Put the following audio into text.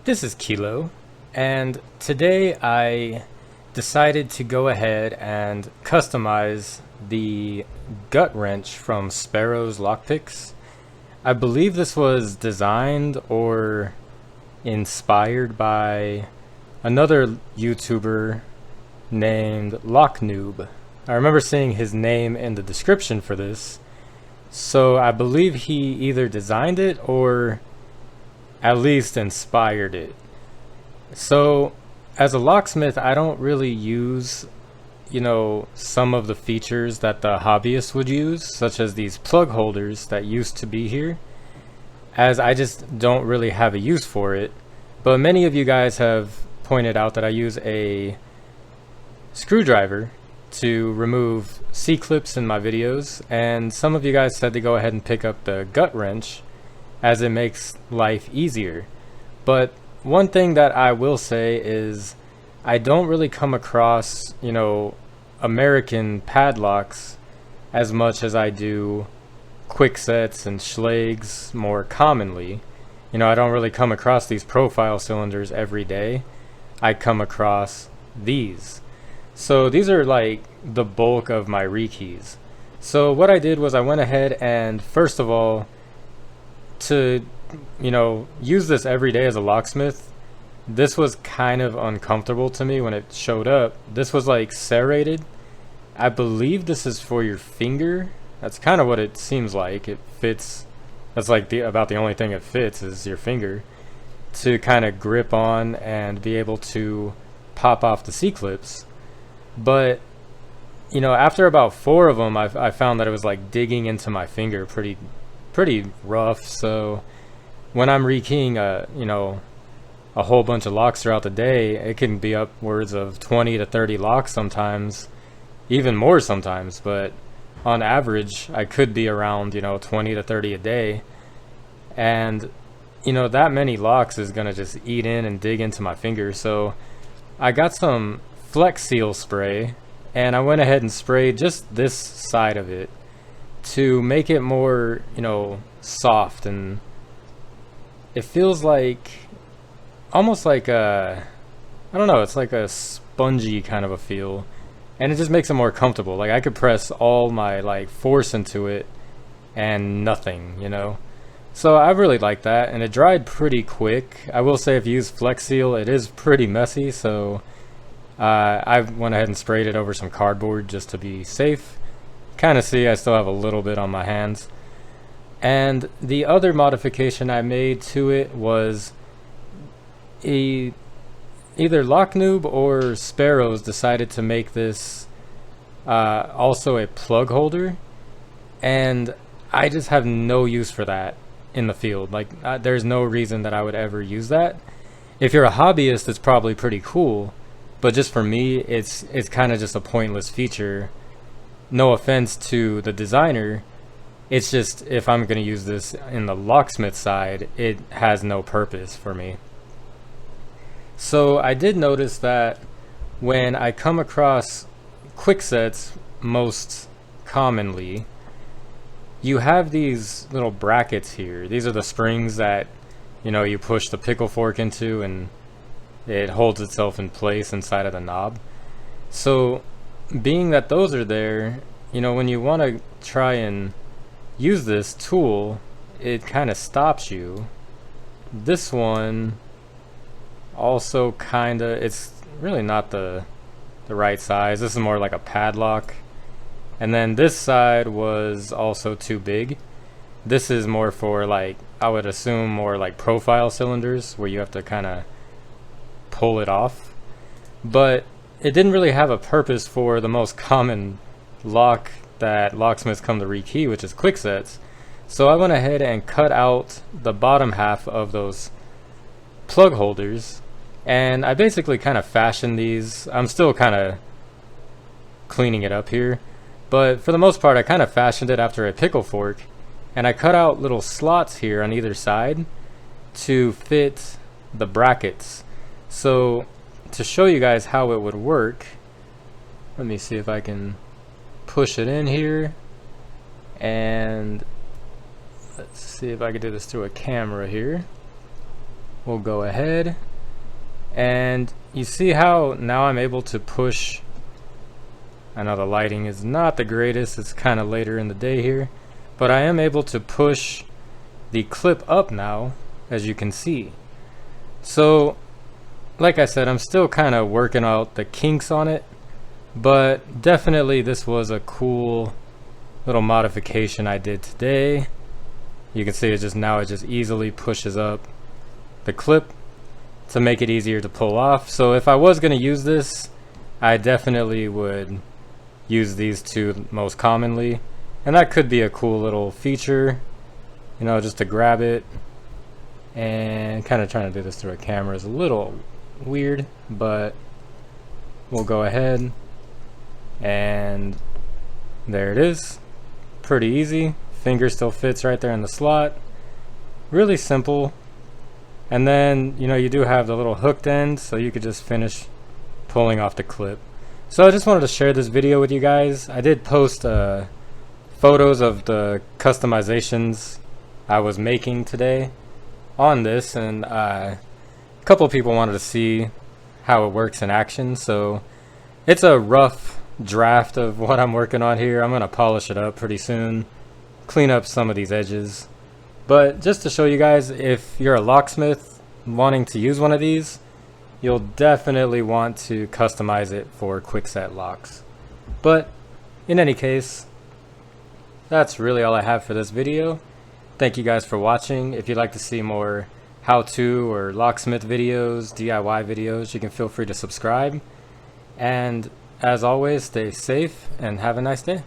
This is Kilo, and today I decided to go ahead and customize the gut wrench from Sparrows Lock Picks. I believe this was designed or inspired by another YouTuber named Lock Noob. I remember seeing his name in the description for this, so I believe he either designed it or at least inspired it. So as a locksmith, I don't really use, some of the features that the hobbyists would use, such as these plug holders that used to be here, as I just don't really have a use for it. But many of you guys have pointed out that I use a screwdriver to remove C-clips in my videos, and some of you guys said to go ahead and pick up the gut wrench as it makes life easier. But one thing that I will say is I don't really come across, American padlocks as much as I do quicksets and Schlags more commonly. I don't really come across these profile cylinders every day. I come across these. So these are like the bulk of my rekeys. So what I did was I went ahead and, first of all, to use this every day as a locksmith, this was kind of uncomfortable to me when it showed up. This was like serrated. I believe this is for your finger. That's kind of what it seems like. It fits. That's like about the only thing it fits is your finger, to kind of grip on and be able to pop off the C-clips. But after about 4 of them, I found that it was like digging into my finger pretty rough. So when I'm rekeying a whole bunch of locks throughout the day, it can be upwards of 20 to 30 locks sometimes, even more sometimes. But on average, I could be around 20 to 30 a day, and that many locks is gonna just eat in and dig into my finger. So I got some Flex Seal spray, and I went ahead and sprayed just this side of it to make it more, soft, and it feels like almost like I don't know, it's like a spongy kind of a feel, and it just makes it more comfortable. Like I could press all my force into it and nothing, So I really like that, and it dried pretty quick. I will say if you use Flex Seal, it is pretty messy, so I went ahead and sprayed it over some cardboard just to be safe. Kind of see I still have a little bit on my hands. And the other modification I made to it was either Lock Noob or Sparrows decided to make this also a plug holder, and I just have no use for that in the field. There's no reason that I would ever use that. If you're a hobbyist, it's probably pretty cool, but just for me, it's kind of just a pointless feature. No offense to the designer, it's just if I'm going to use this in the locksmith side, it has no purpose for me. So I did notice that when I come across quicksets most commonly, you have these little brackets here. These are the springs that you push the pickle fork into, and it holds itself in place inside of the knob. So being that those are there, when you want to try and use this tool, it kind of stops you. This one also kind of, it's really not the right size. This is more like a padlock. And then this side was also too big. This is more for I would assume more like profile cylinders where you have to kind of pull it off. But it didn't really have a purpose for the most common lock that locksmiths come to rekey, which is quicksets. So I went ahead and cut out the bottom half of those plug holders, and I basically kind of fashioned these. I'm still kind of cleaning it up here, but for the most part I kind of fashioned it after a pickle fork, and I cut out little slots here on either side to fit the brackets. So to show you guys how it would work, let me see if I can push it in here, and let's see if I can do this through a camera here. we'll go ahead, and you see how now I'm able to push. I know the lighting is not the greatest, it's kind of later in the day here, but I am able to push the clip up now, as you can see. So like I said, I'm still kind of working out the kinks on it, but definitely this was a cool little modification I did today. You can see it just easily pushes up the clip to make it easier to pull off. So if I was going to use this, I definitely would use these two most commonly, and that could be a cool little feature, you know, just to grab it. And kind of trying to do this through a camera is a little weird, but we'll go ahead, and there it is. Pretty easy. Finger still fits right there in the slot. Really simple. And then, you know, you do have the little hooked end, so you could just finish pulling off the clip. So I just wanted to share this video with you guys. I did post photos of the customizations I was making today on this, and a couple of people wanted to see how it works in action. So it's a rough draft of what I'm working on here. I'm gonna polish it up pretty soon, clean up some of these edges, but just to show you guys, if you're a locksmith wanting to use one of these, you'll definitely want to customize it for quickset locks. But in any case, that's really all I have for this video. Thank you guys for watching. If you'd like to see more how-to or locksmith videos, DIY videos, you can feel free to subscribe. And as always, stay safe and have a nice day.